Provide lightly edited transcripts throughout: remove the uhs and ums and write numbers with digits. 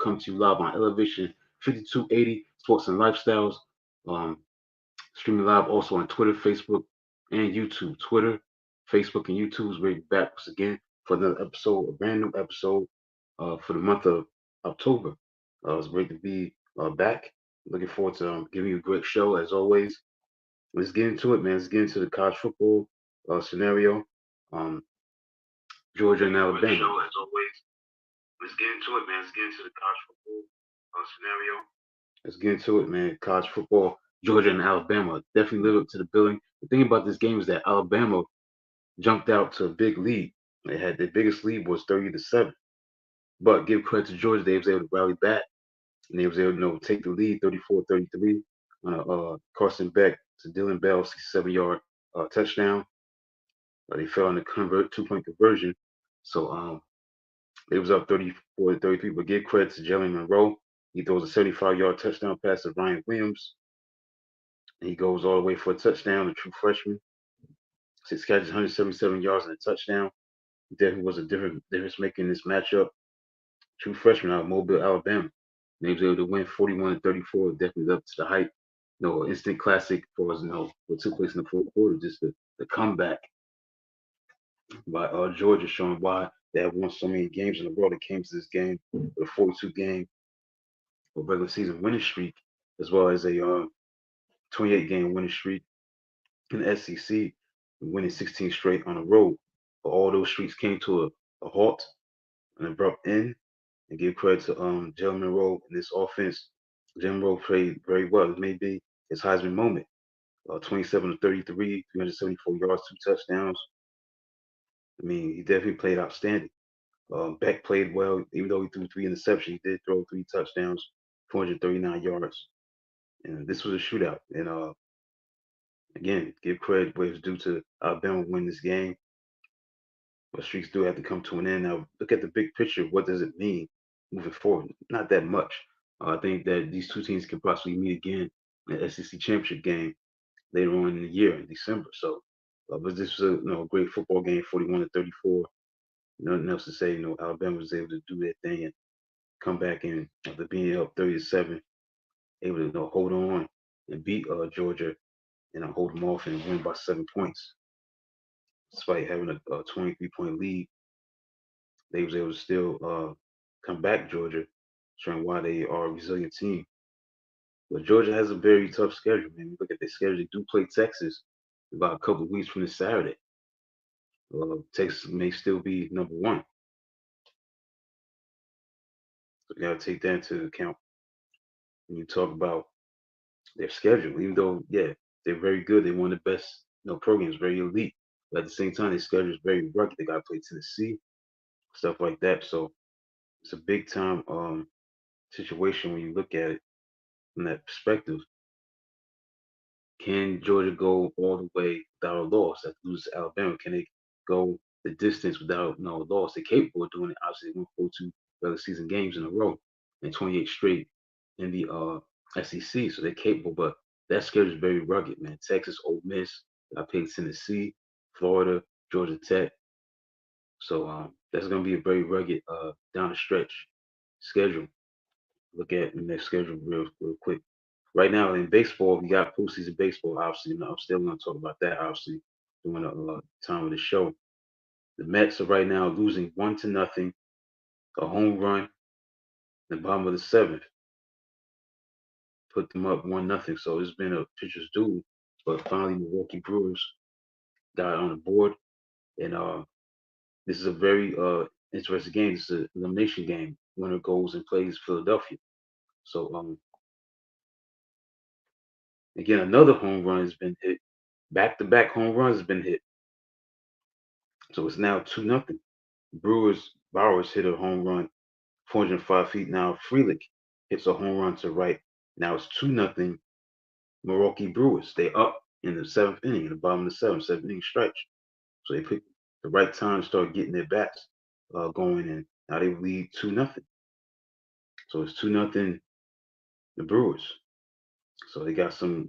come to you live on Elevation 5280 Sports and Lifestyles. Um, Streaming live also on Twitter, Facebook, and YouTube. Twitter, Facebook, and YouTube is ready back once again for another episode, a brand new episode for the month of October. It's great to be back. Looking forward to giving you a great show as always. Let's get into it, man. Let's get into the college football scenario. Um, Georgia and Alabama. Show as always. Let's get into it, man. Let's get into the college football scenario. Let's get into it, man. College football, Georgia and Alabama definitely live up to the billing. The thing about this game is that Alabama jumped out to a big lead. They had their biggest lead was 30-7. But give credit to Georgia, they was able to rally back and they was able to take the lead 34-33 on a Carson Beck to Dylan Bell 67-yard touchdown. They fell on the 2-point conversion. So it was up 34-33, but give credit to Jalen Monroe. He throws a 75-yard touchdown pass to Ryan Williams. And he goes all the way for a touchdown, a true freshman. 6 catches, 177 yards, and a touchdown. He definitely was a difference maker in this matchup. True freshman out of Mobile, Alabama. And he was able to win 41-34. Definitely up to the hype. Instant classic for us, what took place in the fourth quarter. Just the comeback by Georgia, showing why they have won so many games in a row. They came to this game with a 42-game regular season winning streak, as well as a 28-game winning streak in the SEC, winning 16 straight on the road. But all those streaks came to a halt, an abrupt end. And give credit to Jalen Monroe in this offense. Jalen Monroe played very well. It may be his Heisman moment. 27-33, 374 yards, 2 touchdowns. I mean, he definitely played outstanding. Beck played well, even though he threw 3 interceptions. He did throw 3 touchdowns, 439 yards. And this was a shootout. And again, give credit where it's due to Alabama win this game. But streaks do have to come to an end. Now, look at the big picture. What does it mean moving forward? Not that much. I think that these two teams can possibly meet again in the SEC championship game later on in the year in December. So, but this was a great football game, 41-34. Nothing else to say. Alabama was able to do their thing and come back in after being up 30-7, able to hold on and beat Georgia and hold them off and win by 7 points. Despite having a 23-point lead, they was able to still come back Georgia, showing why they are a resilient team. But Georgia has a very tough schedule, man. Look at their schedule. They do play Texas about a couple of weeks from this Saturday. Texas may still be number 1. So you got to take that into account when you talk about their schedule. Even though, yeah, they're very good. They one of the best programs, very elite. But at the same time, their schedule is very rugged. They got to play Tennessee, stuff like that. So it's a big time situation when you look at it from that perspective. Can Georgia go all the way without a loss? That lose to Alabama. Can they go the distance without no loss? They're capable of doing it. Obviously, they won 42 regular season games in a row and 28 straight in the SEC. So they're capable, but that schedule is very rugged, man. Texas, Ole Miss, I played Tennessee, Florida, Georgia Tech. So that's going to be a very rugged down the stretch schedule. Look at the next schedule real quick. Right now in baseball, we got postseason baseball. Obviously, I'm still going to talk about that. Obviously, during the time of the show, the Mets are right now losing 1-0, a home run in the bottom of the 7th. Put them up 1-0. So it's been a pitcher's duel, but finally Milwaukee Brewers got on the board, and this is a very interesting game. This is an elimination game. Winner goes and plays Philadelphia. So again, another home run has been hit. Back-to-back home runs has been hit. So it's now 2-0. Bowers hit a home run 405 feet. Now Frelick hits a home run to right. Now it's 2-0 Milwaukee Brewers. They up in the 7th inning, in the bottom of the 7th inning stretch. So they picked the right time to start getting their bats going, and now they lead 2-0. So it's 2-0 the Brewers. So they got some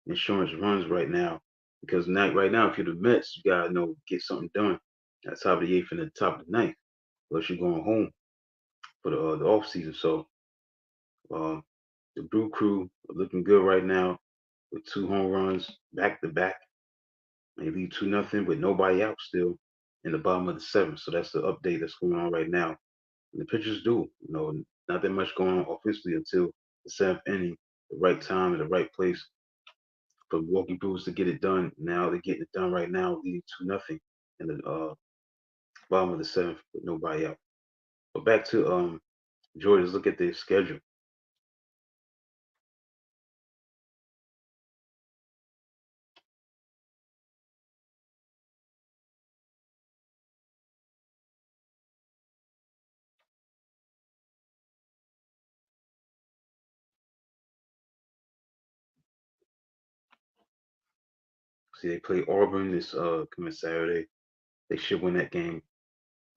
insurance runs right now, because right now if you're the Mets, you gotta get something done at the top of the 8th and the top of the 9th, unless you're going home. for the off season. So um, the Brew Crew are looking good right now with 2 home runs back to back. They lead 2-0 with nobody out still in the bottom of the seventh. So that's the update that's going on right now. And the pitchers do, not that much going on offensively until the seventh inning, the right time and the right place for Milwaukee Brewers to get it done. Now they're getting it done right now, leading 2-0 in the bottom of the seventh with nobody out. But back to Georgia's look at their schedule. See, they play Auburn this coming Saturday. They should win that game.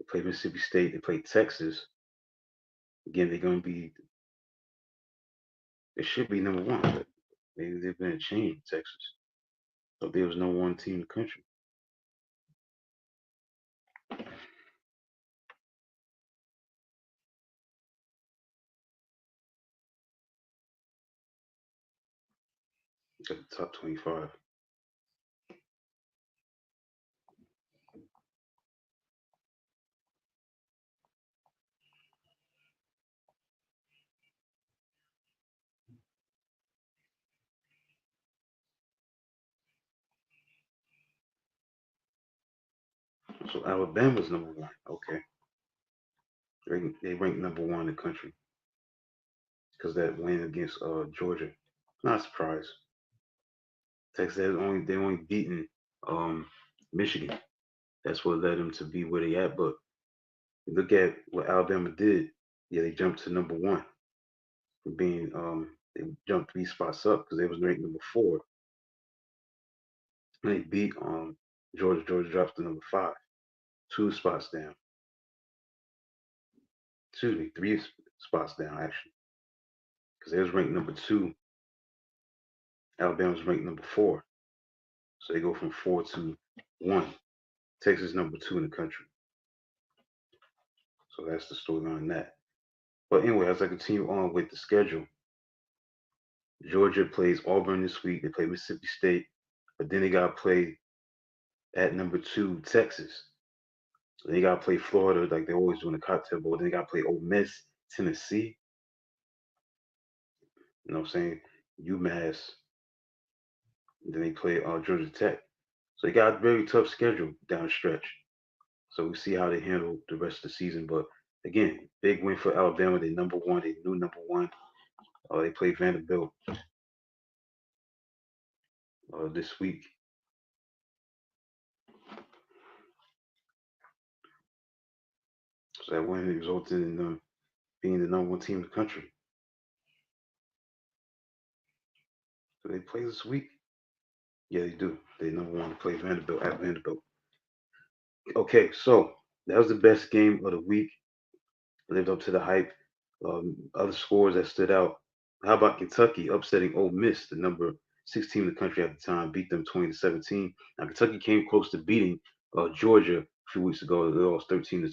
They play Mississippi State. They play Texas. Again, they're going to be. They should be number one, but maybe they've been a change in Texas. But there was no one team in the country. Got the top 25. So Alabama's number one. Okay, they ranked number one in the country because that win against Georgia. Not surprised. Texas they only beaten um, Michigan. That's what led them to be where they at. But look at what Alabama did. Yeah, they jumped to number one from being they jumped 3 spots up because they was ranked number four. And they beat Georgia. Georgia drops to number five, 2 spots down. Excuse me, 3 spots down actually, because they was ranked number two. Alabama was ranked number four, so they go from four to one. Texas number two in the country. So that's the storyline on that. But anyway, as I continue on with the schedule, Georgia plays Auburn this week. They play Mississippi State, but then they got to play at number two Texas. So they got to play Florida like they always do in the Cocktail Bowl. Then they got to play Ole Miss, Tennessee. You know what I'm saying? UMass. And then they play Georgia Tech. So they got a very tough schedule down the stretch. So we see how they handle the rest of the season. But again, big win for Alabama. They number one. They new number one. They play Vanderbilt this week. So that win resulted in them being the number one team in the country. So they play this week. Yeah, they do. They number one to play Vanderbilt at Vanderbilt. Okay, so that was the best game of the week. Lived up to the hype. Other scores that stood out. How about Kentucky upsetting Ole Miss, the number 6 team in the country at the time, beat them 20-17. Now Kentucky came close to beating Georgia a few weeks ago. They lost 13-12,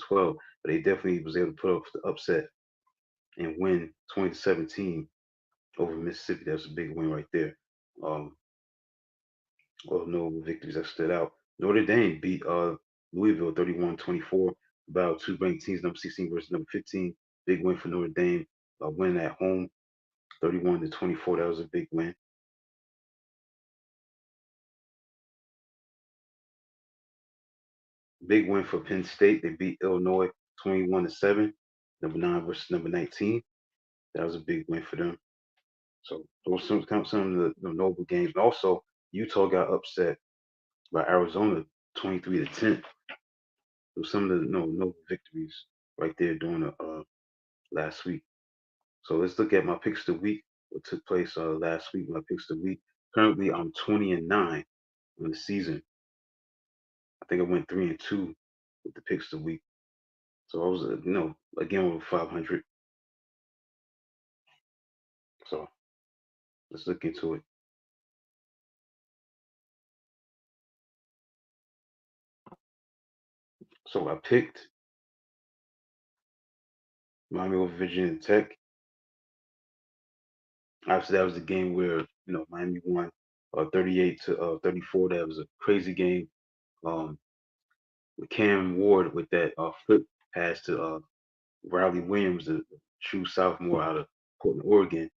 but they definitely was able to put up the upset and win 20-17 over Mississippi. That's a big win right there. Um, Well, no victories that stood out. Notre Dame beat Louisville 31-24. About two ranked teams, number 16 versus number 15. Big win for Notre Dame. Win at home, 31-24. That was a big win. Big win for Penn State. They beat Illinois 21-7. Number 9 versus number 19. That was a big win for them. So those some of the notable games. Also, Utah got upset by Arizona 23-10. So some of the notable victories right there during the last week. So let's look at my picks of the week. What took place last week? My picks of the week. Currently, I'm 20-9 on the season. I think I went 3-2 with the picks of the week. So I was, again over 500. So let's look into it. So I picked Miami over Virginia Tech. Obviously, that was the game where Miami won 38 to 34. That was a crazy game. Um, with Cam Ward with that flip pass to Riley Williams, the true sophomore out of Portland, Oregon.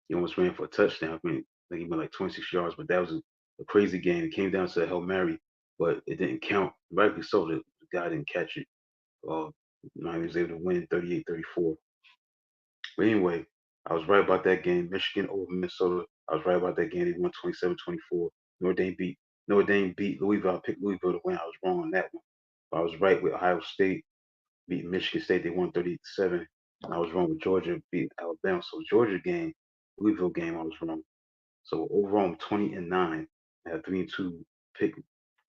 He almost ran for a touchdown. I think he went like 26 yards, but that was a crazy game. It came down to a Hail Mary, but it didn't count. Rightly so, the guy didn't catch it. Uh, Miami was able to win 38-34. But anyway, I was right about that game. Michigan over Minnesota. I was right about that game. They won 27-24. Notre Dame beat Louisville. I picked Louisville to win. I was wrong on that one. But I was right with Ohio State beating Michigan State. They won 38-7. I was wrong with Georgia beating Alabama. So Georgia game, Louisville game, I was wrong. So overall, I'm 20-9. I had 3-2 pick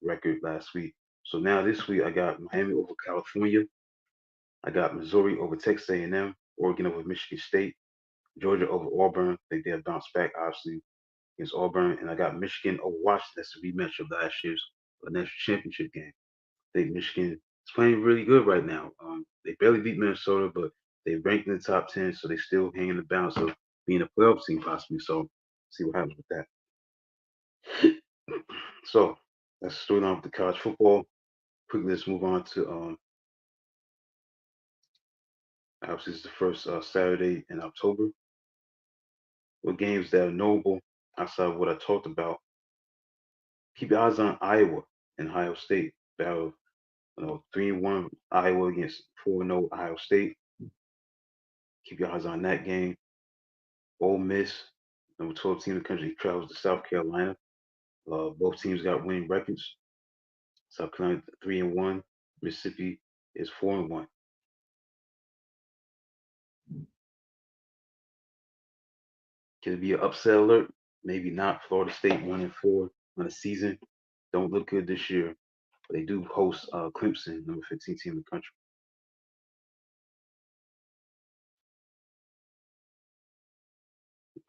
record last week. So now this week I got Miami over California. I got Missouri over Texas A&M, Oregon over Michigan State, Georgia over Auburn. I think they'll bounce back obviously against Auburn, and I got Michigan over Washington. That's a rematch of last year's national championship game. I think Michigan is playing really good right now. They barely beat Minnesota, but they ranked in the top 10, so they still hang in the balance of being a playoff team possibly. So see what happens with that. So let's start on with the college football. Quickly, let's move on to obviously it's the first Saturday in October. What games that are notable outside of what I talked about? Keep your eyes on Iowa and Ohio State. Battle, 3-1 Iowa against 4-0 Ohio State. Keep your eyes on that game. Ole Miss, number 12 team in the country, travels to South Carolina. Both teams got winning records. South Carolina 3-1. Mississippi is 4-1. Can it be an upset alert? Maybe not. Florida State 1-4 on the season. Don't look good this year. But they do host Clemson, number 15 team in the country.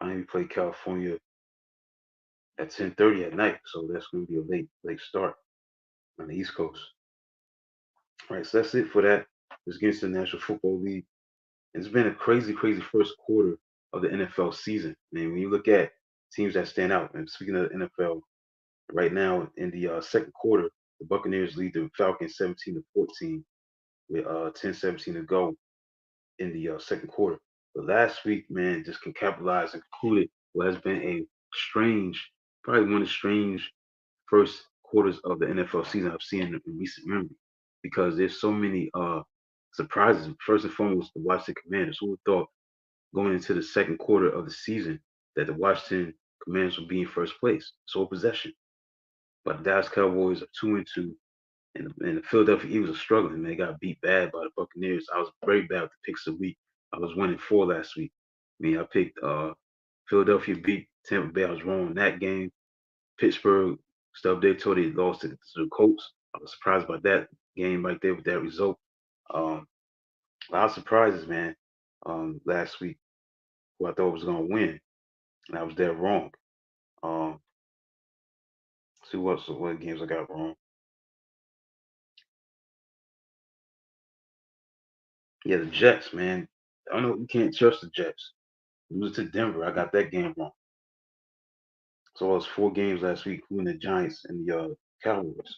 Miami play California at 10:30 at night, so that's going to be a late start on the East Coast. All right, so that's it for that. Let's get into the National Football League. It's been a crazy, crazy first quarter of the NFL season. And when you look at teams that stand out, and speaking of the NFL, right now in the second quarter, the Buccaneers lead the Falcons 17-14 with 10-17 to go in the second quarter. But last week, man, just can capitalize and concluded what has been a strange, probably one of the strange first quarters of the NFL season I've seen in recent memory because there's so many surprises. First and foremost, the Washington Commanders. Who would thought going into the second quarter of the season that the Washington Commanders would be in first place, sole possession. But the Dallas Cowboys are 2-2, and the Philadelphia Eagles are struggling. They got beat bad by the Buccaneers. I was very bad with the picks of the week. I was 1-4 last week. I mean, I picked Philadelphia beat Tampa Bay. I was wrong in that game. Pittsburgh, stuff they told they lost to the Colts. I was surprised by that game right there with that result. Um, a lot of surprises, man. Last week, who I thought was going to win, and I was dead wrong. Um, see what games I got wrong. Yeah, the Jets, man. I don't know. You can't trust the Jets. Lose to Denver. I got that game wrong. So it was 4 games last week, including the Giants and the Cowboys.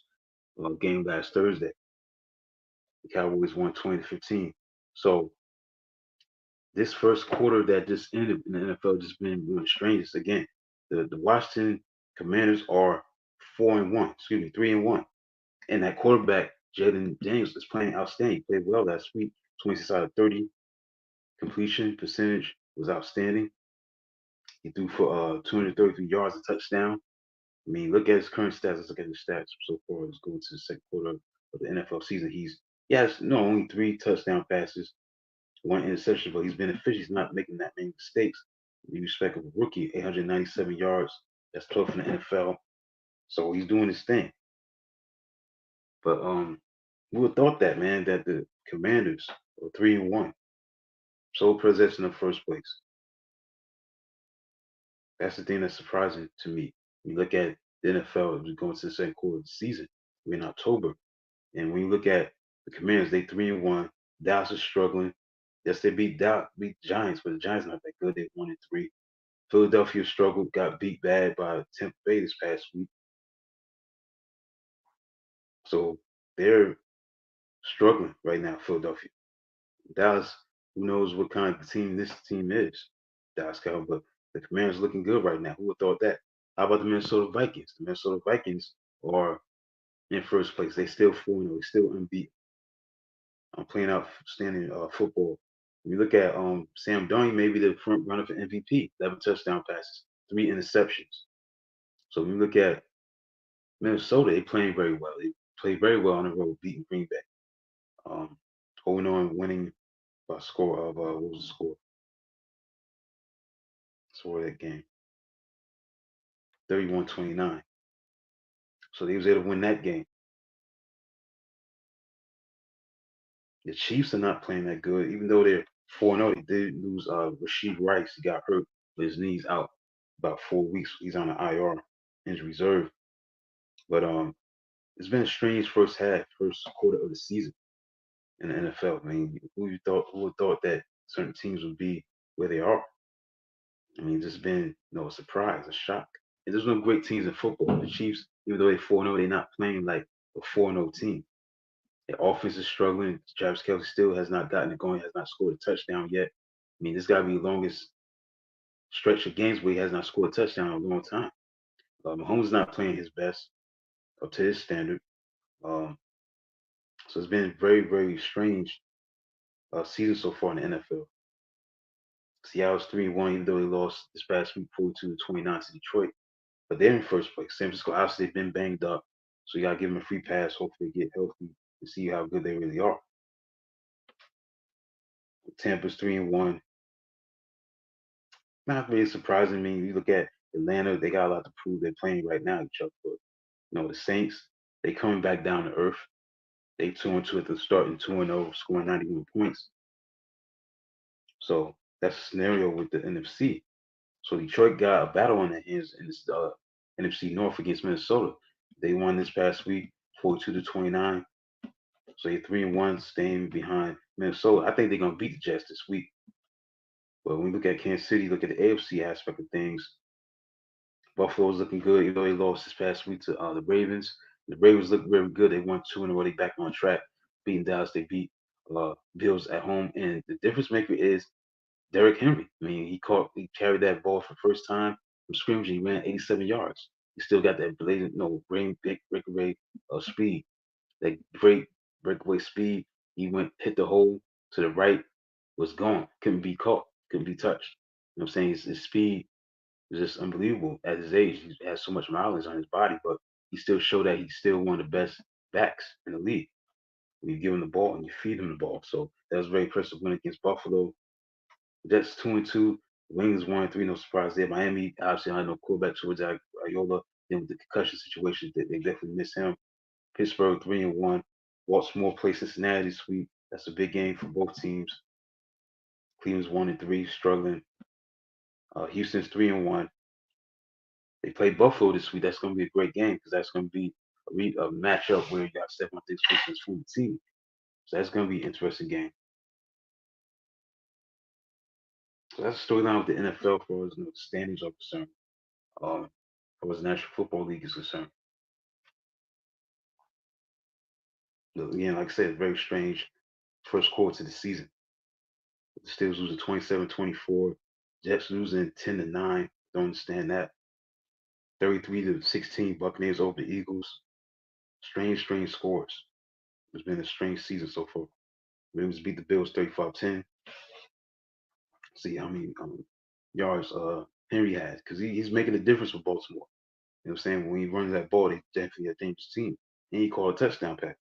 Game last Thursday. The Cowboys won 20-15. So this first quarter that just ended in the NFL just been really strange. Again, the Washington Commanders are 4-1. Excuse me, 3-1. And that quarterback Jaden Daniels is playing outstanding. He played well last week. 26 out of 30 completion percentage was outstanding. He threw for 233 yards, a touchdown. I mean, look at his current stats. Let's look at his stats so far. Let's go to the second quarter of the NFL season. He has only 3 touchdown passes, 1 interception, but he's been efficient. He's not making that many mistakes. In respect of a rookie, 897 yards. That's 12th in the NFL. So he's doing his thing. But who would have thought that, man, that the Commanders are 3-1, sole possession in the first place. That's the thing that's surprising to me. When you look at the NFL, we're going to the second quarter of the season. We're in October. And when you look at the Commanders, they 3-1. Dallas is struggling. Yes, they beat Giants, but the Giants not that good. They 1-3. Philadelphia struggled, got beat bad by Tampa Bay this past week. So they're struggling right now, Philadelphia. Dallas, who knows what kind of team this team is, Dallas Cowboys, but the Commanders looking good right now. Who would have thought that? How about the Minnesota Vikings? The Minnesota Vikings are in first place. They still 4-0. They still unbeaten. I'm playing outstanding football. When you look at Sam Darnold, maybe the front runner for MVP, 11 touchdown passes, 3 interceptions. So when you look at Minnesota, they playing very well. They play very well on the road, beating Green Bay. Holding on, winning by a score of what was the score? Score of that game, 31-29. So they was able to win that game. The Chiefs are not playing that good, even though they're 4-0. They did lose Rashid Rice. He got hurt with his knees out about 4 weeks. He's on the IR, injury reserve. But it's been a strange first half, first quarter of the season in the NFL. I mean, who would thought that certain teams would be where they are? I mean, it's just been a surprise, a shock. And there's no great teams in football. The Chiefs, even though they're 4-0, they're not playing like a 4-0 team. Their offense is struggling. Travis Kelce still has not gotten it going, has not scored a touchdown yet. I mean, this got to be the longest stretch of games where he has not scored a touchdown in a long time. Mahomes is not playing his best up to his standard. Um, so it's been very, very strange season so far in the NFL. Seattle's 3-1, even though they lost this past week 42-29 to Detroit. But they're in first place. San Francisco, obviously, they've been banged up. So you got to give them a free pass. Hopefully, they get healthy and see how good they really are. Tampa's 3-1. Not really surprising. I mean, you look at Atlanta, they got a lot to prove. They're playing right now, each other. But, the Saints, they coming back down to earth. They 2-2 at the start and 2-0, scoring 91 points. So that's a scenario with the NFC. So Detroit got a battle on their hands in this NFC North against Minnesota. They won this past week, 42-29. So they're 3-1, staying behind Minnesota. I think they're gonna beat the Jets this week. But when we look at Kansas City, look at the AFC aspect of things. Buffalo's looking good, even though they lost this past week to the Ravens. The Ravens look very good. They won 2 in a row. They back on track, beating Dallas. They beat Bills at home. And the difference maker is Derrick Henry. I mean, he carried that ball for the first time from scrimmage. He ran 87 yards. He still got that blatant, breakaway speed. That great breakaway speed. He hit the hole to the right, was gone. Couldn't be caught. Couldn't be touched. You know what I'm saying? His speed is just unbelievable. At his age, he has so much mileage on his body, but he still showed that he's still one of the best backs in the league. When you give him the ball and you feed him the ball. So that was a very impressive win against Buffalo. Jets 2-2. Wings 1-3. No surprise there. Miami obviously I know quarterback towards Iola. Then with the concussion situation, they definitely miss him. Pittsburgh 3-1. Baltimore plays Cincinnati this week. That's a big game for both teams. Cleveland's 1-3, struggling. Houston's 3-1. They play Buffalo this week. That's going to be a great game because that's going to be a matchup where you got Stephon Diggs facing his former team. So that's going to be an interesting game. So that's the storyline with the NFL for as the standings are concerned. As the National Football League is concerned. But again, like I said, very strange first quarter of the season. The Steelers losing 27-24. Jets losing 10-9. Don't understand that. 33-16. Buccaneers over the Eagles. Strange scores. It's been a strange season so far. Ravens beat the Bills 35-10. See how many yards Henry has because he's making a difference for Baltimore. You know what I'm saying? When he runs that ball, they definitely a dangerous team. And he called a touchdown pass.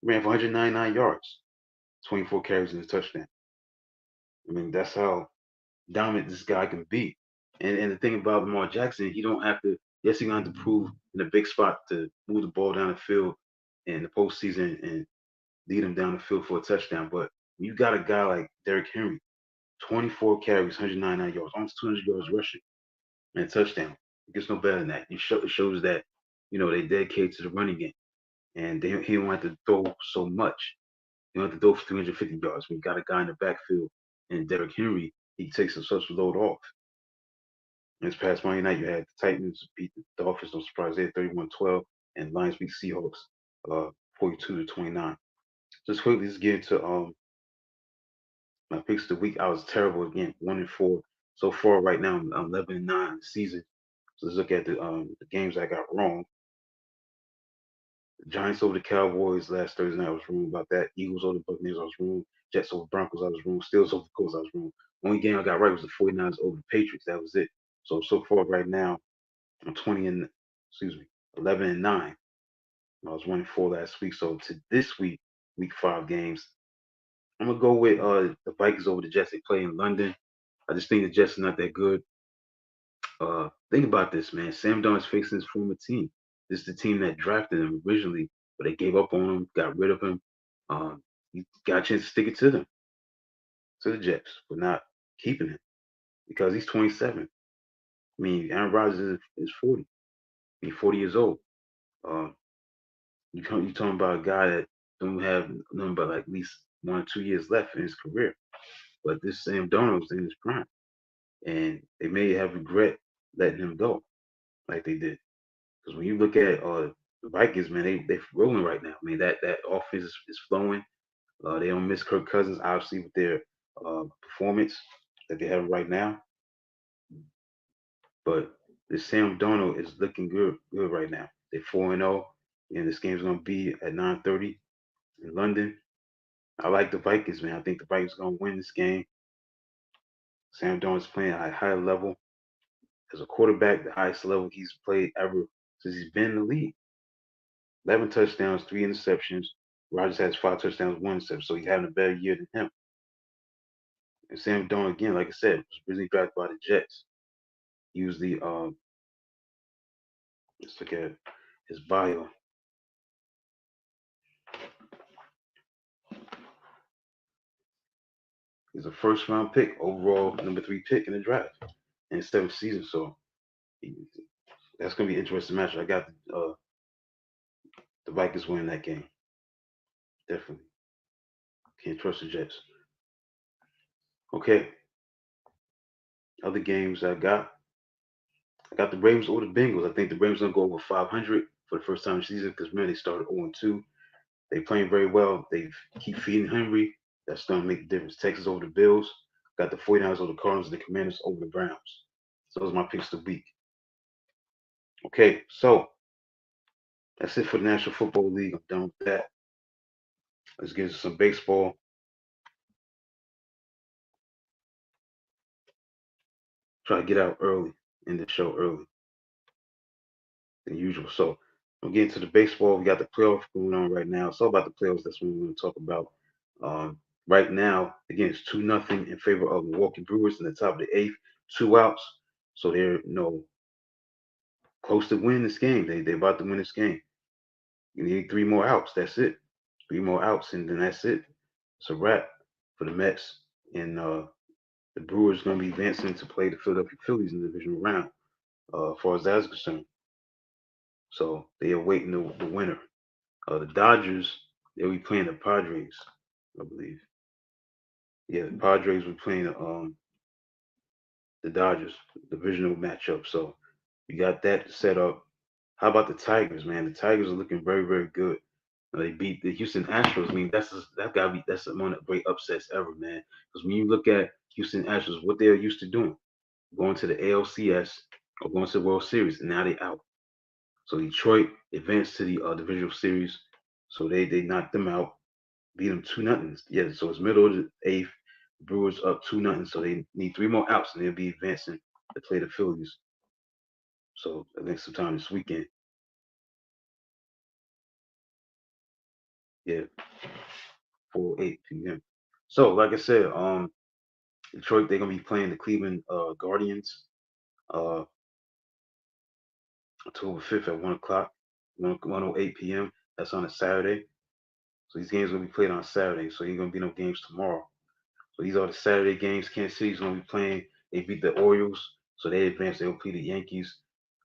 He ran for 199 yards, 24 carries and a touchdown. I mean, that's how dominant this guy can be. And the thing about Lamar Jackson, he don't have to. Yes, he gonna have to prove in a big spot to move the ball down the field in the postseason and lead him down the field for a touchdown. But you got a guy like Derrick Henry, 24 carries, 199 yards, almost 200 yards rushing, and a touchdown. It gets no better than that. It shows that they dedicated to the running game, and he don't have to throw so much. You don't have to throw for 350 yards. When you got a guy in the backfield and Derrick Henry, he takes such a load off. This past Monday night, you had the Titans beat the Dolphins, no surprise there, 31-12, and Lions beat Seahawks 42-29. Just quickly, let's get into my picks of the week. I was terrible again, 1-4 so far. Right now, I'm 11-9 in the season. So let's look at the games I got wrong. The Giants over the Cowboys last Thursday night, I was wrong about that. Eagles over the Buccaneers, I was wrong. Jets over Broncos, I was wrong. Steelers over the Colts, I was wrong. Only game I got right was the 49ers over the Patriots. That was it. So far right now, I'm 11-9. I was 1-4 last week. So to this week, week 5 games, I'm gonna go with the Vikings over the Jets. They play in London. I just think the Jets are not that good. Think about this, man. Sam Darnold's facing his former team. This is the team that drafted him originally, but they gave up on him, got rid of him. He got a chance to stick it to them, to the Jets, for not keeping him because he's 27. I mean, Aaron Rodgers is 40. He's 40 years old. Uh, you talking about a guy that don't have nothing but like at least 1 or 2 years left in his career. But this Sam Darnold's in his prime, and they may have regret letting him go like they did. Because when you look at the Vikings, man, they rolling right now. I mean, that offense is flowing. They don't miss Kirk Cousins, obviously, with their performance that they're having right now. But this Sam Darnold is looking good right now. They're 4-0, and this game's gonna be at 9:30 in London. I like the Vikings, man. I think the Vikings are gonna win this game. Sam Darnold's playing at a high level as a quarterback, the highest level he's played ever since he's been in the league. 11 touchdowns, 3 interceptions. Rodgers has 5 touchdowns, 1 interception, so he's having a better year than him. And Sam Darnold, again, like I said, was originally drafted by the Jets. He was the let's look at his bio. He's a first round pick, overall number 3 pick in the draft in his 7th season. So he, that's gonna be an interesting match. I got the Vikings winning that game. Definitely. Can't trust the Jets. Okay. Other games I got the Ravens over the Bengals. I think the Ravens gonna go over 500 for the first time this season because man, they started 0-2. They playing very well. They keep feeding Henry. That's gonna make the difference. Texas over the Bills. Got the 49ers over the Cardinals. The Commanders over the Browns. So those are my picks of the week. Okay, so that's it for the National Football League. I'm done with that. Let's get into some baseball. Try to get out early in the show early than usual. So we'll get into the baseball. We got the playoffs going on right now. It's all about the playoffs. That's what we're going to talk about. Right now, again, it's 2-0 in favor of Milwaukee Brewers in the top of the 8th. 2 outs. So they're close to winning this game. They're about to win this game. You need 3 more outs. That's it. 3 more outs, and then that's it. It's a wrap for the Mets. And the Brewers going to be advancing to play the Philadelphia Phillies in the divisional round, as far as that's concerned. So they are waiting the winner. The Dodgers, they'll be playing the Padres, I believe. Yeah, the Padres will be playing the Dodgers divisional matchup. So you got that set up. How about the Tigers, man? The Tigers are looking very, very good. They beat the Houston Astros. I mean, that's one of the great upsets ever, man. Because when you look at Houston Astros, what they're used to doing, going to the ALCS or going to the World Series, and now they out. So Detroit advanced to the divisional series. So they knocked them out, beat them 2-0. Yeah, so it's middle of the 8th. Brewers up 2-0. So they need 3 more outs, and they'll be advancing to play the Phillies. So I think sometime this weekend. Yeah, 4:08 p.m. So like I said, Detroit, they're gonna be playing the Cleveland Guardians uh October 5th at 1 o'clock, 1:08 p.m. That's on a Saturday. So these games are gonna be played on Saturday. So ain't gonna be no games tomorrow. So these are the Saturday games. Kansas City's gonna be playing. They beat the Orioles, so they advanced. They'll play the Yankees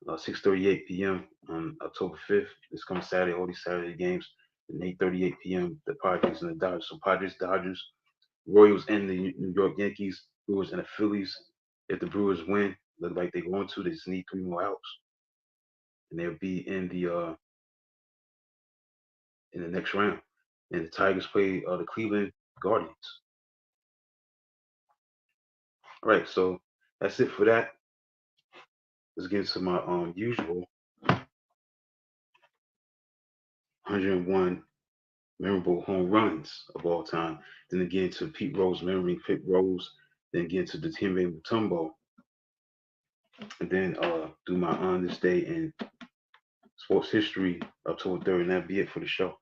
6:38 p.m. on October 5th. This coming Saturday. All these Saturday games. and 8:38 p.m. the Padres and the Dodgers. So Padres, Dodgers, Royals, and the New York Yankees, Brewers, and the Phillies. If the Brewers win, look like they're going to, they just need 3 more outs, and they'll be in the next round. And the Tigers play the Cleveland Guardians. All right, so that's it for that. Let's get into my usual 101 memorable home runs of all time. Then again to Pete Rose, memory Pete Rose. Then again to Dikembe Mutumbo, and then do my on this day in sports history October 3rd, and that'd be it for the show.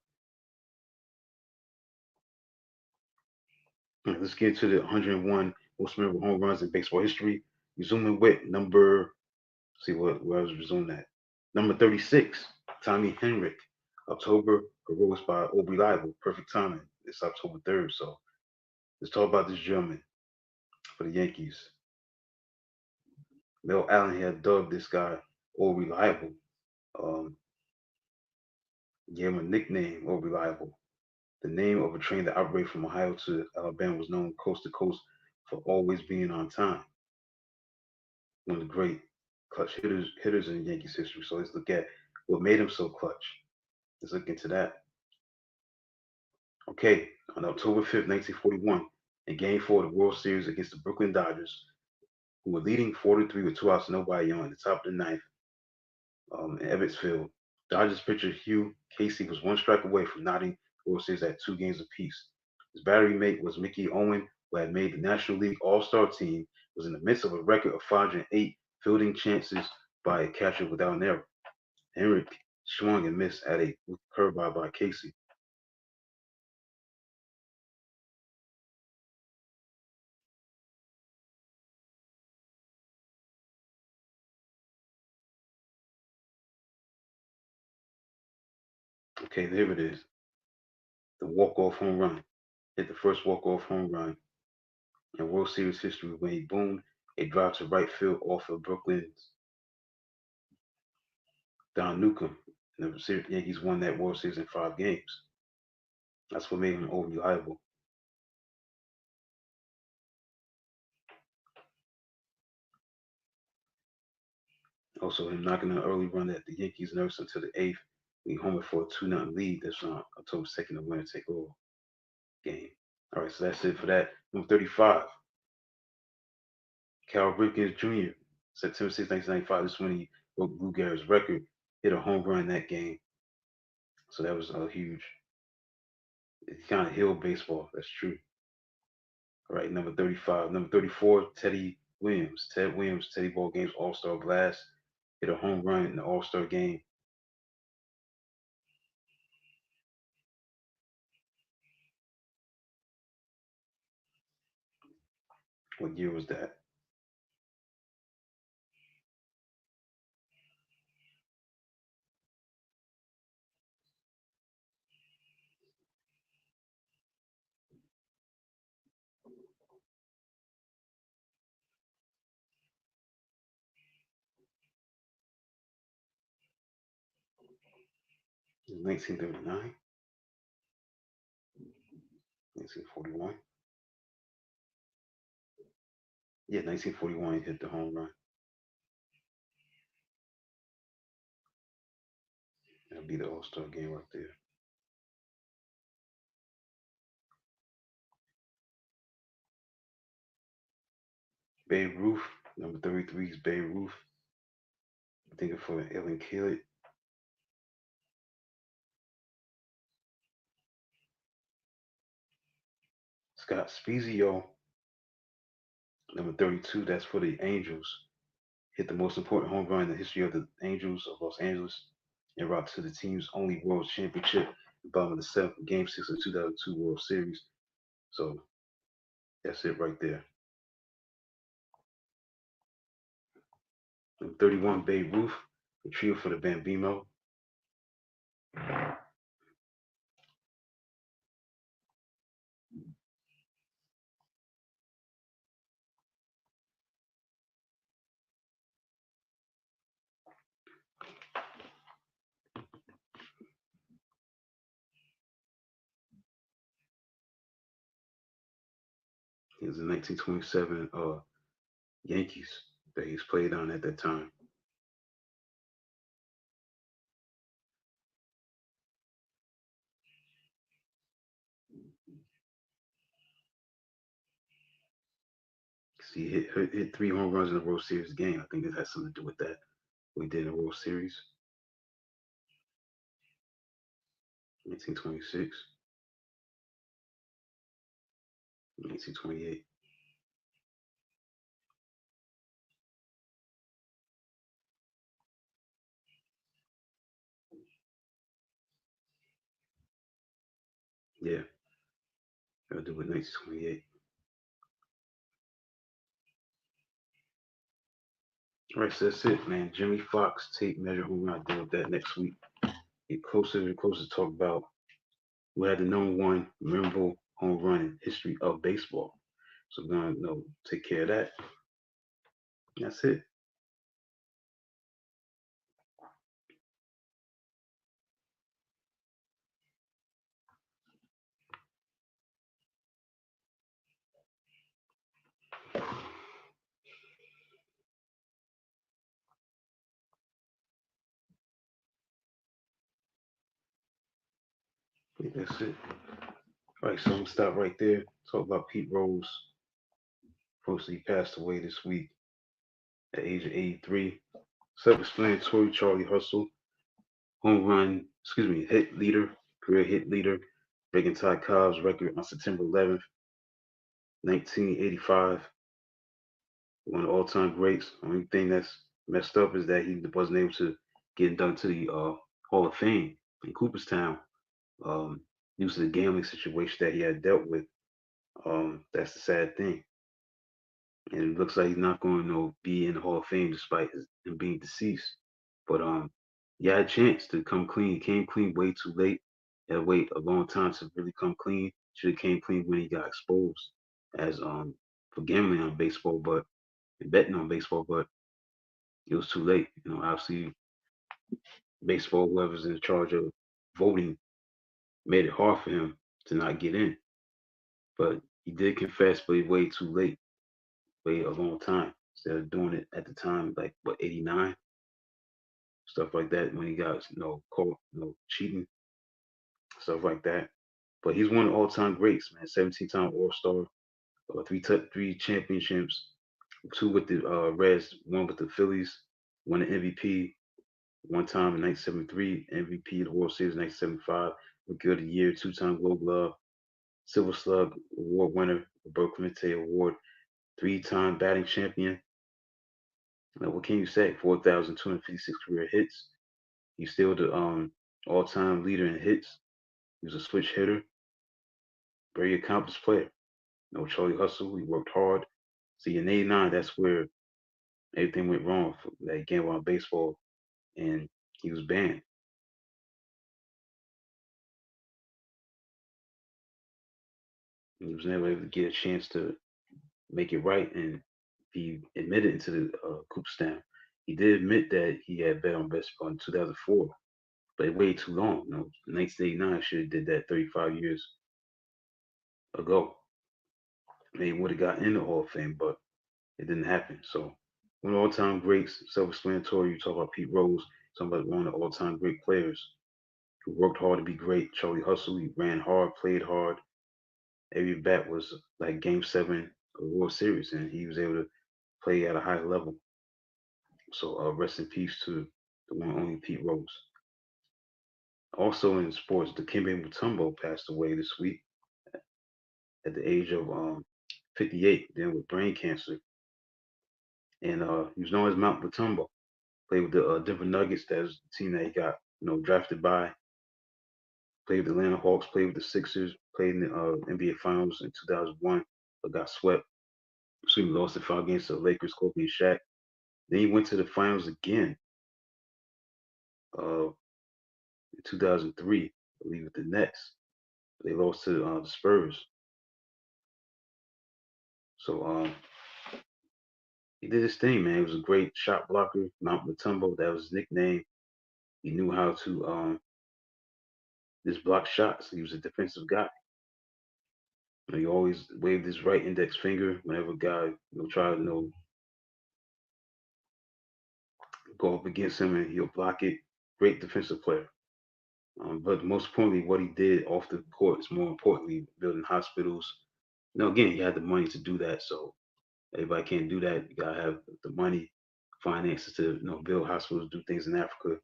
All right, let's get into the 101 most memorable home runs in baseball history. Resuming with number, see where I was resuming at. Number 36, Tommy Henrik, October heroics by Aubrey Liable. Perfect timing. It's October 3rd, so let's talk about this German for the Yankees. Mel Allen had dubbed this guy All Reliable. Um, gave him a nickname, All Reliable. The name of a train that operated from Ohio to Alabama was known coast to coast for always being on time. One of the great clutch hitters in Yankees history. So let's look at what made him so clutch. Let's look into that. Okay, on October 5th, 1941, in Game 4 of the World Series against the Brooklyn Dodgers, who were leading 4-3 with 2 outs, nobody on, at the top of the ninth, in Ebbets Dodgers pitcher Hugh Casey was 1 strike away from knotting the World Series at 2 games apiece. His battery mate was Mickey Owen, who had made the National League All-Star team, was in the midst of a record of 508 fielding chances by a catcher without an error. Henrik swung and missed at a curveball by Casey. Okay, there it is. The walk-off home run. Hit the first walk-off home run in World Series history when he boomed a drive to right field off of Brooklyn's Don Newcomb. And the Yankees won that World Series in 5 games. That's what made him unreliable. Also, him knocking an early run at the Yankees nursed until the eighth. We homered for a 2-0 lead. That's on October 2nd, the winner take all game. All right, so that's it for that. Number 35, Cal Ripken Jr., September 6, 1995. This is when he broke Lou Gehrig's record, hit a home run in that game. So that was a huge, it kind of healed baseball. That's true. All right, number 35. Number 34, Teddy Williams. Ted Williams, Teddy Ball Games All-Star Blast. Hit a home run in the All-Star game. What year was that? 1939? 1941? Yeah, 1941 he hit the home run. That'll be the All-Star game right there. Babe Ruth, number 33 is Babe Ruth. I'm thinking for Ellen Kidd. Scott Spezio, number 32, that's for the Angels. Hit the most important home run in the history of the Angels of Los Angeles and route to the team's only World Championship, the bottom of the seventh, Game 6 of the 2002 World Series. So that's it right there. Number 31, Babe Ruth, the trio for the Bambino. He was in 1927 Yankees that he's played on at that time. He hit 3 home runs in the World Series game. I think this has something to do with that. We did in the World Series, 1926, 1928. Yeah, I'll do it 1928. All right, so that's it, man. Jimmy Fox tape measure home run. I'll deal with that next week. Get closer and closer to talk about who had the number one memorable home run in history of baseball. So we're gonna take care of that. That's it. I think that's it. All right, so I'm gonna stop right there. Talk about Pete Rose. Unfortunately, he passed away this week at age of 83. Self-explanatory. Charlie Hustle, hit leader, career hit leader, breaking Ty Cobb's record on September 11th, 1985. One of the all-time greats. Only thing that's messed up is that he wasn't able to get inducted to the Hall of Fame in Cooperstown, um, due to the gambling situation that he had dealt with. That's the sad thing, and it looks like he's not going to be in the Hall of Fame despite him being deceased. But he had a chance to come clean. He came clean way too late. He had to wait a long time to really come clean. Should have came clean when he got exposed as for gambling on baseball, but and betting on baseball, but it was too late. Obviously, baseball, whoever's in charge of voting, made it hard for him to not get in. But he did confess, but he waited too late, waited a long time instead of doing it at the time, like what 89, stuff like that, when he got caught, cheating, stuff like that. But he's one of the all-time greats, man. 17-time All-Star, three championships, two with the Reds, one with the Phillies, won an MVP one time in 1973, MVP of the World Series in 1975, Rookie of the Year, two-time Gold Glove, Silver Slug Award winner, Roberto Clemente Award, three-time batting champion. What can you say? 4,256 career hits. He's still the all-time leader in hits. He was a switch hitter, very accomplished player. Charlie Hustle, he worked hard. See, in '89, that's where everything went wrong for that game on baseball, and he was banned. He was never able to get a chance to make it right and be admitted into the Cooperstown. He did admit that he had bet on baseball in 2004, but it waited too long. 1989 should have did that 35 years ago. They would have got in the Hall of Fame, but it didn't happen. So one of the all-time greats, self-explanatory. You talk about Pete Rose, talking about one of the all-time great players who worked hard to be great. Charlie Hustle, he ran hard, played hard. Every bat was like Game 7 of the World Series, and he was able to play at a high level. So rest in peace to the one and only Pete Rose. Also in sports, Dikembe Mutumbo passed away this week at the age of 58, dealing with brain cancer. And he was known as Mount Mutumbo. Played with the Denver Nuggets. That was the team that he got drafted by. Played with the Atlanta Hawks. Played with the Sixers. Played in the NBA Finals in 2001, but got swept. So he lost the final games to the Lakers, Kobe and Shaq. Then he went to the finals again uh, in 2003, I believe, with the Nets. They lost to the Spurs. So he did his thing, man. He was a great shot blocker, Mount Mutombo. That was his nickname. He knew how to just block shots. He was a defensive guy. He always waved his right index finger whenever a guy tried to go up against him, and he'll block it. Great defensive player. But most importantly, what he did off the court is more importantly building hospitals. Again, he had the money to do that, so everybody can't do that. You gotta have the money, finances to build hospitals, do things in Africa.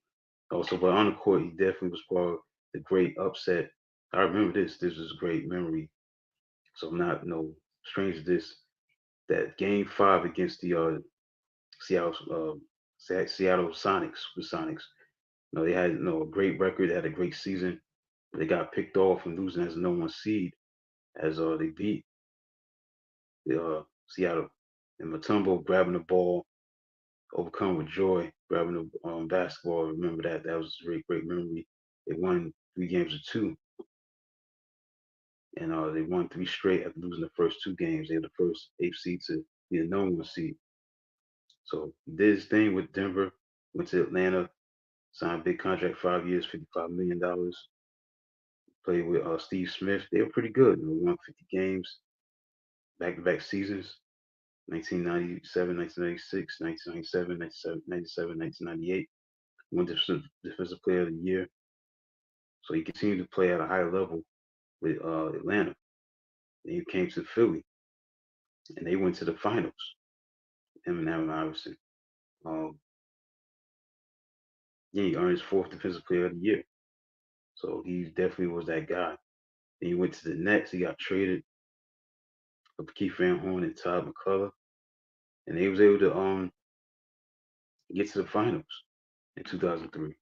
Also, but on the court, he definitely was part of the great upset. I remember this. This was a great memory. So I'm not strange to this. That Game 5 against the Seattle Seattle Sonics, the Sonics. They had a great record. They had a great season. They got picked off and losing as no one seed as they beat the Seattle. And Mutumbo grabbing the ball, overcome with joy, grabbing the basketball. Remember that. That was a great memory. They won 3 games to 2, and they won 3 straight after losing the first 2 games. They were the first 8th seed to be a number 1 seed. So he did his thing with Denver, went to Atlanta, signed a big contract, 5 years, $55 million. Played with Steve Smith. They were pretty good. Won 50 games, back-to-back seasons. 1997, 1996, 1997, 1997, 1998. Won Defensive Player of the Year. So he continued to play at a high level with Atlanta. Then he came to Philly, and they went to the finals. Him and Allen Iverson. Um, yeah, he earned his 4th Defensive Player of the Year. So he definitely was that guy. Then he went to the Nets. He got traded with Keith Van Horn and Todd McCullough, and he was able to get to the finals in 2003.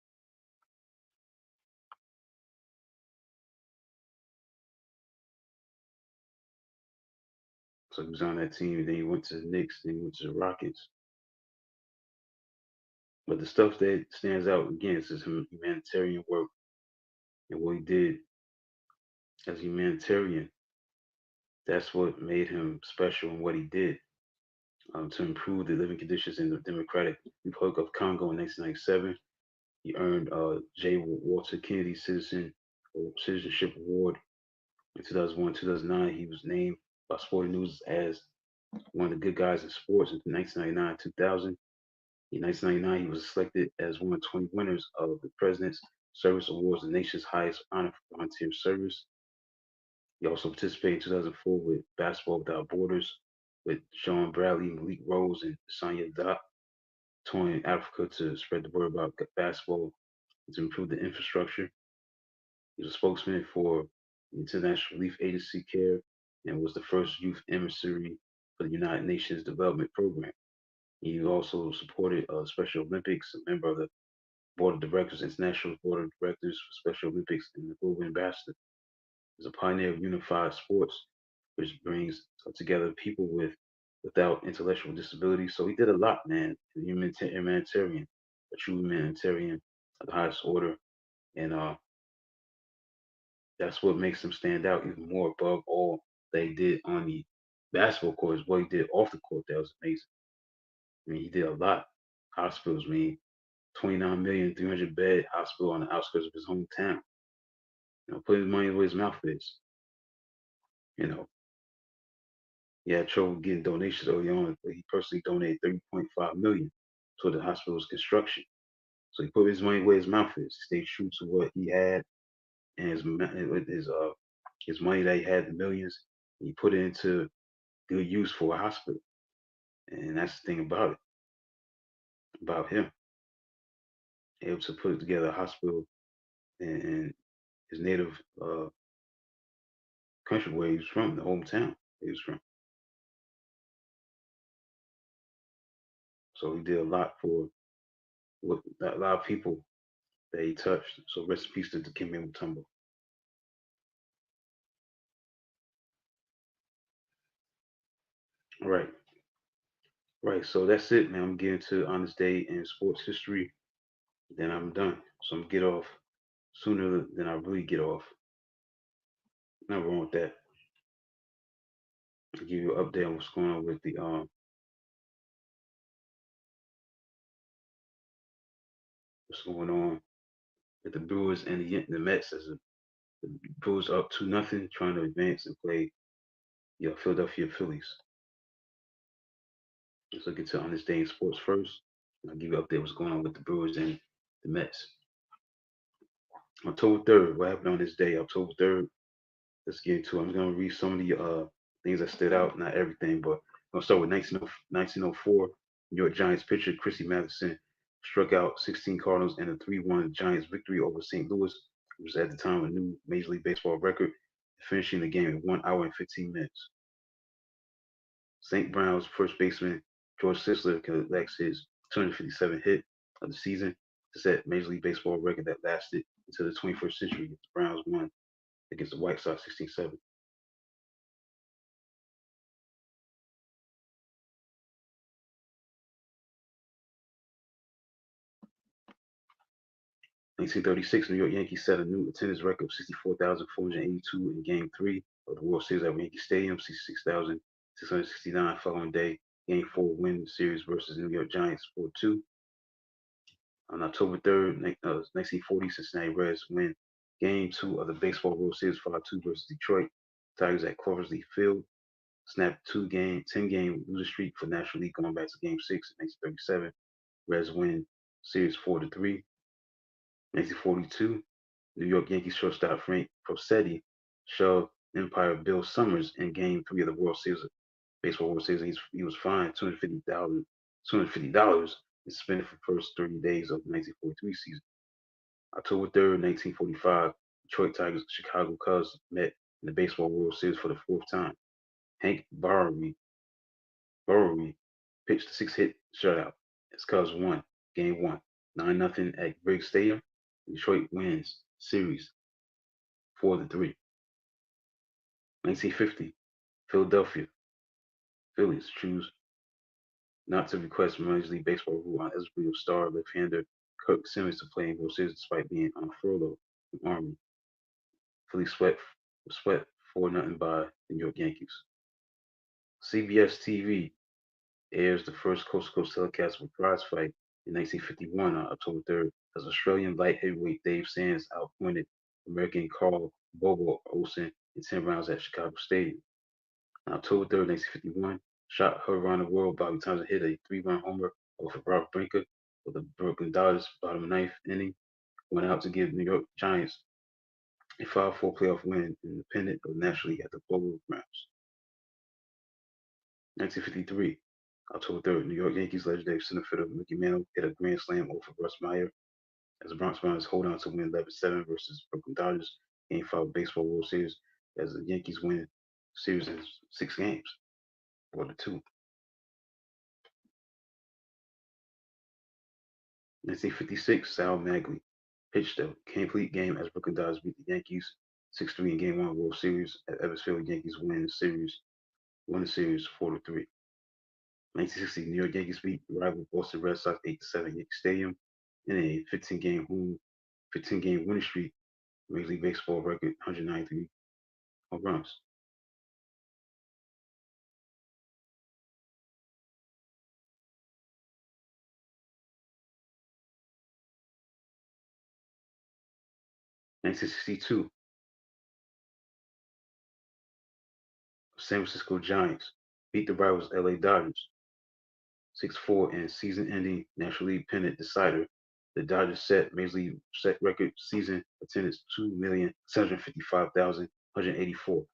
So he was on that team. Then he went to the Knicks. Then he went to the Rockets. But the stuff that stands out again is his humanitarian work and what he did as a humanitarian. That's what made him special in what he did to improve the living conditions in the Democratic Republic of Congo in 1997. He earned J. Walter Kennedy Citizenship Award in 2001, 2009. He was named by Sporting News as one of the good guys in sports in 1999, 2000. In 1999, he was selected as one of 20 winners of the President's Service Awards, the nation's highest honor for volunteer service. He also participated in 2004 with Basketball Without Borders with Sean Bradley, Malik Rose, and Sonia Dot, touring Africa to spread the word about basketball and to improve the infrastructure. He was a spokesman for the International Relief Agency CARE and was the first youth emissary for the United Nations Development Program. He also supported Special Olympics, a member of the Board of Directors, International Board of Directors for Special Olympics, and the Global Ambassador. He's a pioneer of unified sports, which brings together people without intellectual disabilities. So he did a lot, man. Humanitarian, a true humanitarian of the highest order, and that's what makes him stand out even more above all that he did on the basketball court. Is what he did off the court that was amazing. I mean, he did a lot. Hospitals, I mean, 29 million, 300 bed hospital on the outskirts of his hometown. Put his money where his mouth is. You know, he had trouble getting donations early on, but he personally donated 30.5 million to the hospital's construction. So he put his money where his mouth is. He stayed true to what he had and his money that he had, the millions. He put it into good use for a hospital, and that's the thing about him, able to put together a hospital in his native country where he was from, the hometown he was from. So he did a lot for a lot of people that he touched. So rest in peace to Dikembe Mutumbo. All right, right. So that's it, man. I'm getting to Honest Day in sports history. Then I'm done. So I'm gonna get off sooner than I really get off. Nothing wrong with that. I'll give you an update on what's going on with the what's going on with the Brewers and the Mets as the Brewers up 2-0, trying to advance and play Philadelphia Phillies. Let's look into on this day in sports first. I'll give you an update what's going on with the Brewers and the Mets. October 3rd, what happened on this day? October 3rd, let's get into it. I'm going to read some of the things that stood out, not everything, but I'm going to start with 1904. New York Giants pitcher Chrissy Mathewson struck out 16 Cardinals in a 3-1 Giants victory over St. Louis, which was at the time a new Major League Baseball record, finishing the game in 1 hour and 15 minutes. St. Brown's first baseman George Sisler collects his 257th hit of the season to set Major League Baseball record that lasted into the 21st century. The Browns won against the White Sox 16-7. 1936, New York Yankees set a new attendance record of 64,482 in Game 3 of the World Series at Yankee Stadium, 66,669 following day. Game 4 win the series versus New York Giants 4-2. On October 3rd, 1940, Cincinnati Reds win Game 2 of the Baseball World Series 5-2 versus Detroit Tigers at Clovers League Field. Snapped 10-game losing streak for National League going back to Game 6 in 1937. Reds win series 4-3. 1942, New York Yankees shortstop Frank Crosetti shoved Empire Bill Summers in Game 3 of the World Series, Baseball World Series. He was fined $250 and suspended for the first 30 days of the 1943 season. October 3rd, 1945, Detroit Tigers and Chicago Cubs met in the Baseball World Series for the fourth time. Hank Borowy pitched a six-hit shutout as Cubs won Game 1, 9-0 at Briggs Stadium. Detroit wins series 4-3. 1950, Philadelphia Phillies choose not to request Major League Baseball rule on eligibility of star left-hander Kirk Simmons to play in World Series despite being on furlough from Army. Phillies swept 4-0 by the New York Yankees. CBS TV airs the first coast-to-coast telecast of a prize fight in 1951 on October 3rd as Australian light heavyweight Dave Sands outpointed American Carl Bobo Olsen in 10 rounds at Chicago Stadium. On October 3rd, 1951, shot heard around the world, Bobby Thompson hit a 3-run homer off of Robert Brinker with the Brooklyn Dodgers bottom ninth inning, went out to give New York Giants a 5-4 playoff win independent of National League at the Polo Grounds. 1953, October 3rd, New York Yankees legendary center fielder Mickey Mantle hit a grand slam over Russ Meyer as the Bronx Bombers hold on to win 11-7 versus Brooklyn Dodgers Game 5 Baseball World Series as the Yankees win the series in 6 games, 4-2. 1956, Sal Maglie pitched a complete game as Brooklyn Dodgers beat the Yankees 6-3 in Game 1 World Series at Evans Field. Yankees won the series 4-3. 1960, New York Yankees beat rival Boston Red Sox 8-7 Yankee Stadium in a 15-game winning streak. Major League Baseball record 193 home runs. 1962, San Francisco Giants beat the rivals LA Dodgers 6-4 in season-ending National League pennant decider. The Dodgers set Major League record season attendance 2,755,184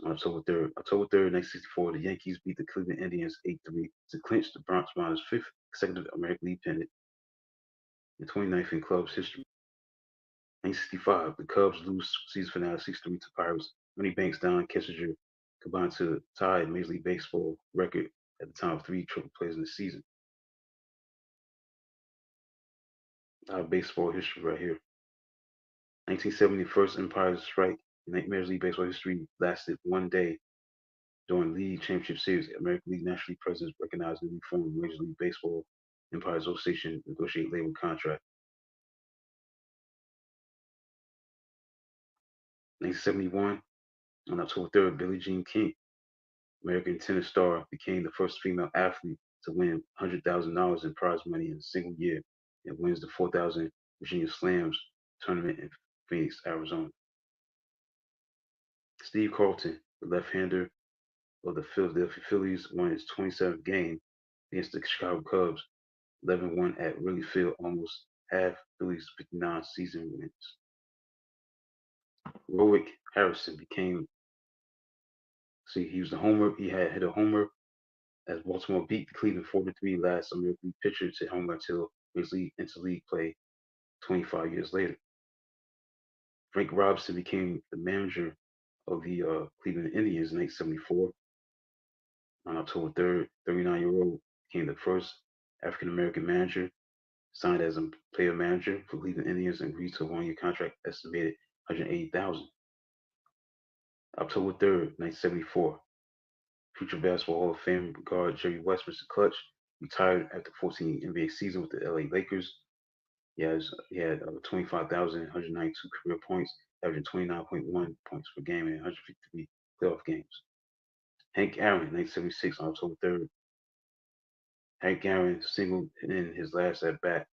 on October 3rd, 1964, the Yankees beat the Cleveland Indians 8-3 to clinch the Bronx Bombers' fifth consecutive American League pennant, the 29th in club's history. 1965, the Cubs lose season finale 6-3 to Pirates. Ernie Banks, Don Kessinger combined to tie Major League Baseball record at the time of 3 triple plays in the season. Our baseball history right here. 1970, first Empire strike in Major League Baseball history lasted 1 day. During League Championship Series, American League National League presidents recognized newly formed Major League Baseball Empire Association negotiate labor contract. 1971, on October 3rd, Billie Jean King, American tennis star, became the first female athlete to win $100,000 in prize money in a single year and wins the 4,000 Virginia Slams tournament in Phoenix, Arizona. Steve Carlton, the left-hander of the Philadelphia Phillies won its 27th game against the Chicago Cubs, 11-1 at Wrigley Field, almost half Phillies' 59 season wins. Rowick Harrison he was the homer. He had hit a homer as Baltimore beat Cleveland 4-3 last American League pitcher to homer until his league play 25 years later. Frank Robinson became the manager of the Cleveland Indians in 1974. On October 3rd, 39-year-old became the first African American manager signed as a player manager for Cleveland Indians and agreed to a one-year contract estimated $180,000. October 3rd, 1974, future Basketball Hall of Fame guard Jerry West, Mr. Clutch, retired after 14 NBA seasons with the LA Lakers. He had 25,192 career points, averaging 29.1 points per game in 153 playoff games. Hank Aaron, 1976, on October 3rd. Hank Aaron singled in his last at bat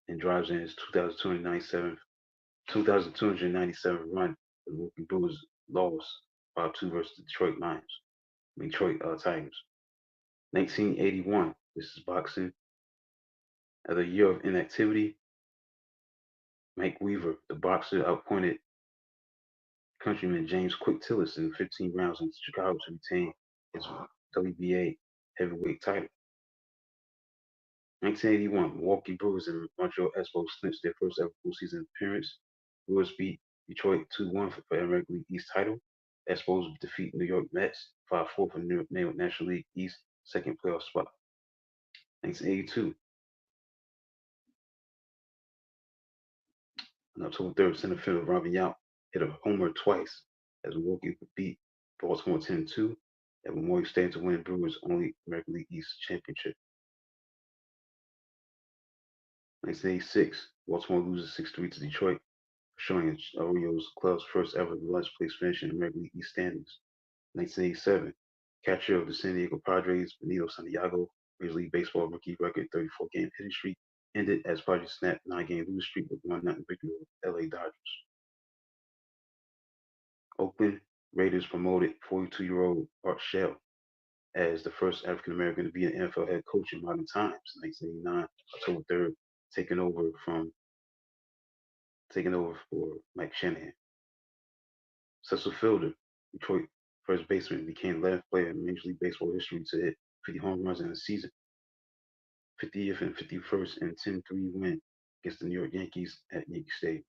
and drives in his 2,297 run. The Milwaukee Brewers lost 5-2 versus Detroit Tigers. 1981. This is boxing. At a year of inactivity, Mike Weaver, the boxer, outpointed countryman James Quick Tillis in 15 rounds in Chicago to retain his WBA heavyweight title. 1981, Milwaukee Brewers and Montreal Expos clinched their first ever postseason appearance. Brewers beat Detroit 2-1 for the American League East title. Expos defeat New York Mets 5-4 for the National League East second playoff spot. 1982, on October 3rd, center fielder Robin Yount hit a homer twice as Milwaukee beat Baltimore 10-2 at Memorial Stadium to win Brewers' only American League East championship. 1986, Baltimore loses 6-3 to Detroit, showing Orioles club's first ever last place finish in American League East standings. 1987, catcher of the San Diego Padres, Benito Santiago, Major League Baseball rookie record 34-game hitting streak ended as Padres snapped 9-game losing streak with 1-0 victory over LA Dodgers. Oakland Raiders promoted 42-year-old Art Shell as the first African American to be an NFL head coach in modern times. 1989, October 3rd, taking over for Mike Shanahan. Cecil Fielder, Detroit first baseman, became the 11th player in Major League Baseball history to hit 50 home runs in a season. 50th and 51st and 10-3 win against the New York Yankees at Yankee Stadium.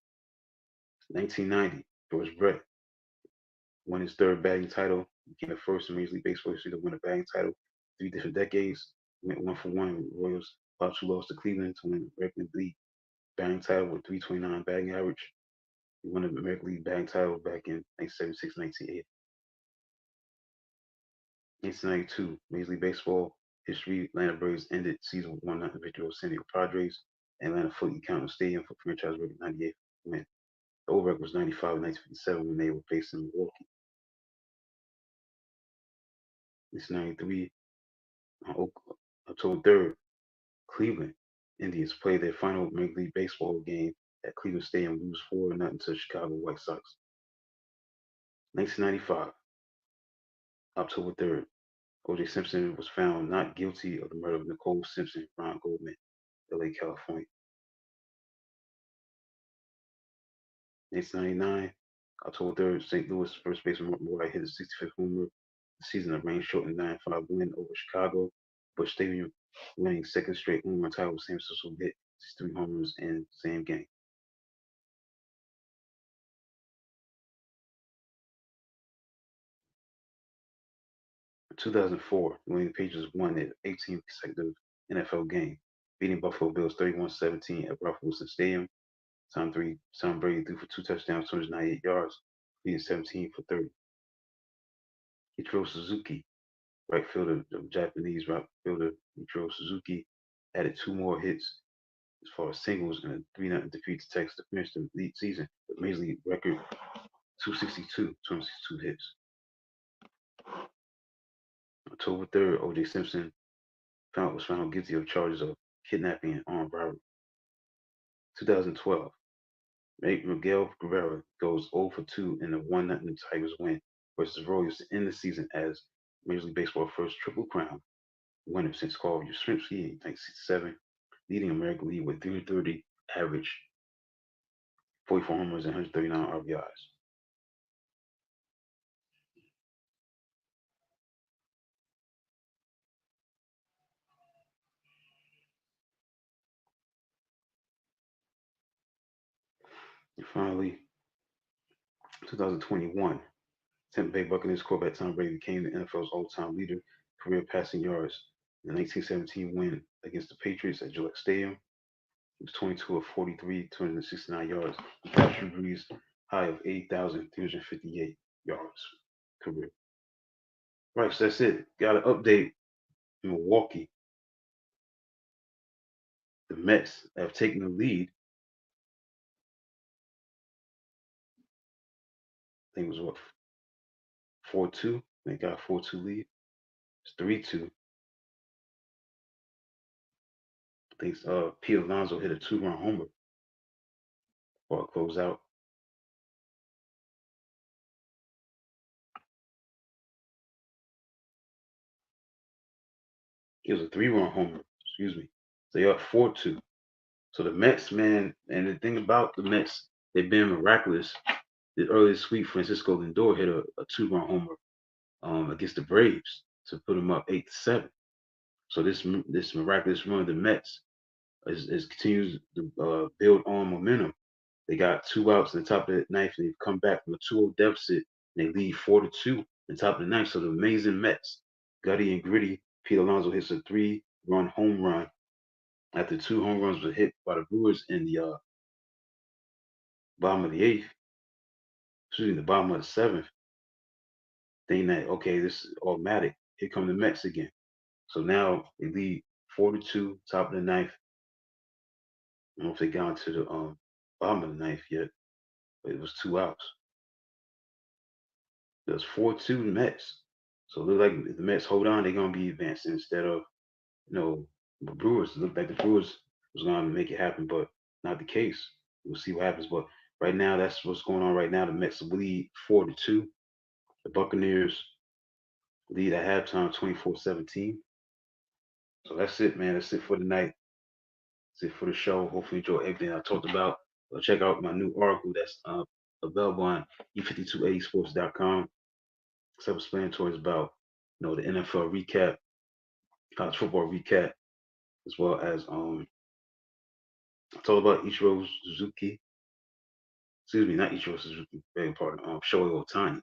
1990, George Brett won his third batting title, became the first in Major League Baseball history to win a batting title 3 different decades. Went 1-for-1 with Royals, 5-2 lost to Cleveland to win the American League batting title with 329 batting average. He won the American League batting title back in 1976, 1980. 1992, Major League Baseball history, Atlanta Braves ended season with 1-0 victory over San Diego Padres. Atlanta Fulton County Stadium for franchise record 98 win. The old record was 95 in 1957 when they were based in Milwaukee. 1993, on October 3rd, Cleveland Indians played their final Major League Baseball game at Cleveland Stadium, lose 4-0 to the Chicago White Sox. 1995, October 3rd, O.J. Simpson was found not guilty of the murder of Nicole Simpson and Ron Goldman, LA, California. 1999, October 3rd, St. Louis first baseman Martin White hit his 65th homer. The season of rain-shortened 9-5 win over Chicago, Busch Stadium, winning second straight home run title with Sam Sosa hit 63 homers in the same game. 2004, New England Patriots won their 18th consecutive NFL game, beating Buffalo Bills 31-17 at Ralph Wilson Stadium. Tom Brady threw for 2 touchdowns, 298 yards, beating 17 for 30. Ichiro Suzuki, right fielder, the Japanese right fielder Ichiro Suzuki, added 2 more hits as far as singles and a 3-0 defeat to Texas to finish the league season with Major League record 262 hits. October 3rd, O.J. Simpson was found guilty of charges of kidnapping and armed robbery. 2012, Miguel Guerrero goes 0-for-2 in a 1-0 Tigers win versus Royals to end the season as Major League Baseball first Triple Crown winner since Carl Yastrzemski in 1967, leading American League with 330 average, 44 homers, and 139 RBIs. And finally, 2021, Tampa Bay Buccaneers quarterback Tom Brady became the NFL's all-time leader career passing yards in the 1917 win against the Patriots at Gillette Stadium. He was 22 of 43, 269 yards. He passed Drew Brees' high of 8,358 yards career. Right, so that's it. Got an update in Milwaukee. The Mets have taken the lead. I think it was what, 4-2? They got a 4-2 lead. It's 3-2. I think Pete Alonso hit a two-run homer before it closed out. It was a three-run homer, excuse me. So you're up 4-2. So the Mets, man, and the thing about the Mets, they've been miraculous. The earliest week, Francisco Lindor hit a two-run homer against the Braves to put them up 8-7. So this miraculous run of the Mets is continues to build on momentum. They got two outs in the top of the ninth, and they've come back from a 2-0 deficit, and they lead 4-2 in the top of the ninth. So the amazing Mets, gutty and gritty. Pete Alonso hits a three-run home run after two home runs were hit by the Brewers in the bottom of the eighth, excuse me, the bottom of the seventh. Thinking that, okay, this is automatic. Here come the Mets again. So now they lead 4-2, top of the ninth. I don't know if they got to the bottom of the ninth yet, but it was two outs. There's 4-2 Mets. So it look like if the Mets hold on, they're gonna be advancing instead of the Brewers. It looked like the Brewers was gonna make it happen, but not the case. We'll see what happens. But right now, that's what's going on right now. The Mets lead 4-2. The Buccaneers lead at halftime 24-17. So that's it, man. That's it for tonight. That's it for the show. Hopefully you enjoy everything I talked about. Check out my new article that's available on e5280sports.com. Self-explanatory is about the NFL recap, college football recap, as well as it's all about Ichiro Suzuki. Excuse me, not Ichiro Suzuki. Beg your pardon. Shohei Ohtani.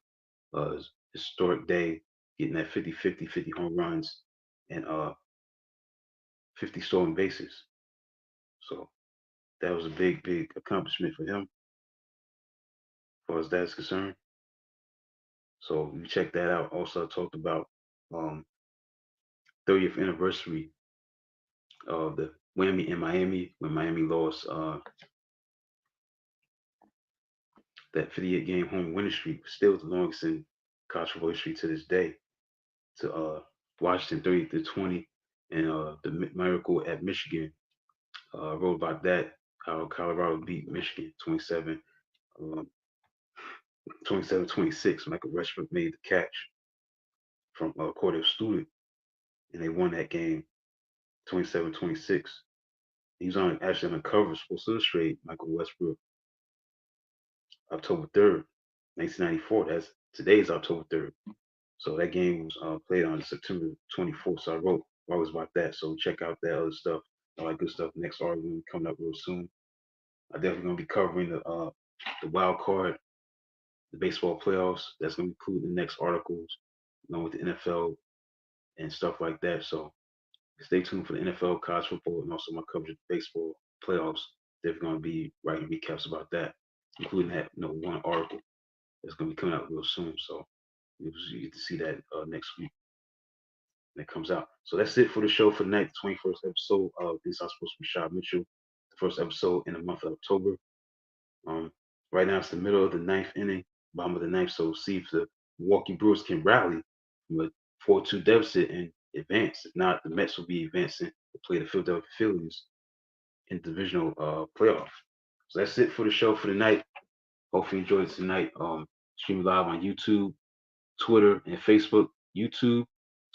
Historic day, getting that 50 home runs and 50 stolen bases. So that was a big accomplishment for him, as far as that's concerned. So you check that out. Also, I talked about um, 30th anniversary of the Whammy in Miami when Miami lost that 58 game home winning streak, still the longest in college football history to this day, to Washington 30-20, and the miracle at Michigan. Wrote about that, how Colorado beat Michigan 27, 27-26. Michael Rashford made the catch from Cordell Stewart, and they won that game 27-26. He was actually on the cover of Sports Illustrated, Michael Westbrook, October 3rd, 1994. Today's October 3rd. So that game was played on September 24th. So I wrote about that. So check out that other stuff, all that good stuff. Next article coming up real soon. I'm definitely gonna be covering the wild card, the baseball playoffs. That's gonna include the next articles, along with the NFL and stuff like that. So stay tuned for the NFL, college football, and also my coverage of the baseball playoffs. Definitely gonna be writing recaps about that, including that one article that's gonna be coming out real soon. So you get to see that next week when it comes out. So that's it for the show for tonight, the 21st episode of This House Supposed to be Rashad Mitchell, the first episode in the month of October. Um, right now it's the middle of the ninth inning, bottom of the ninth. So see if the Milwaukee Brewers can rally from a 4-2 deficit and advance. If not, the Mets will be advancing to play the Philadelphia Phillies in divisional playoff. So that's it for the show for tonight. Hopefully you enjoyed it tonight. Stream live on YouTube, Twitter, and Facebook. YouTube,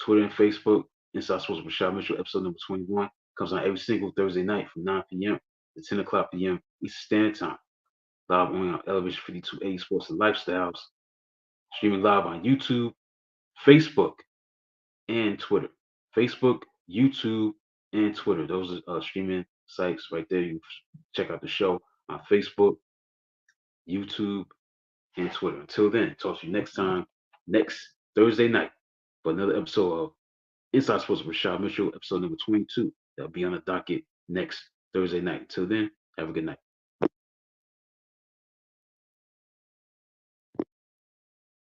Twitter, and Facebook. Inside Sports with Rashad Mitchell, episode number 21, comes on every single Thursday night from 9 p.m. to 10 o'clock p.m. Eastern Standard Time. Live on Elevation 5280 Sports and Lifestyles. Streaming live on YouTube, Facebook, and Twitter. Facebook, YouTube, and Twitter. Those are streaming sites right there. You check out the show on Facebook, YouTube, and Twitter. Until then, talk to you next time, next Thursday night, for another episode of Inside Sports with Rashad Mitchell, episode number 22. That'll be on the docket next Thursday night. Until then, have a good night.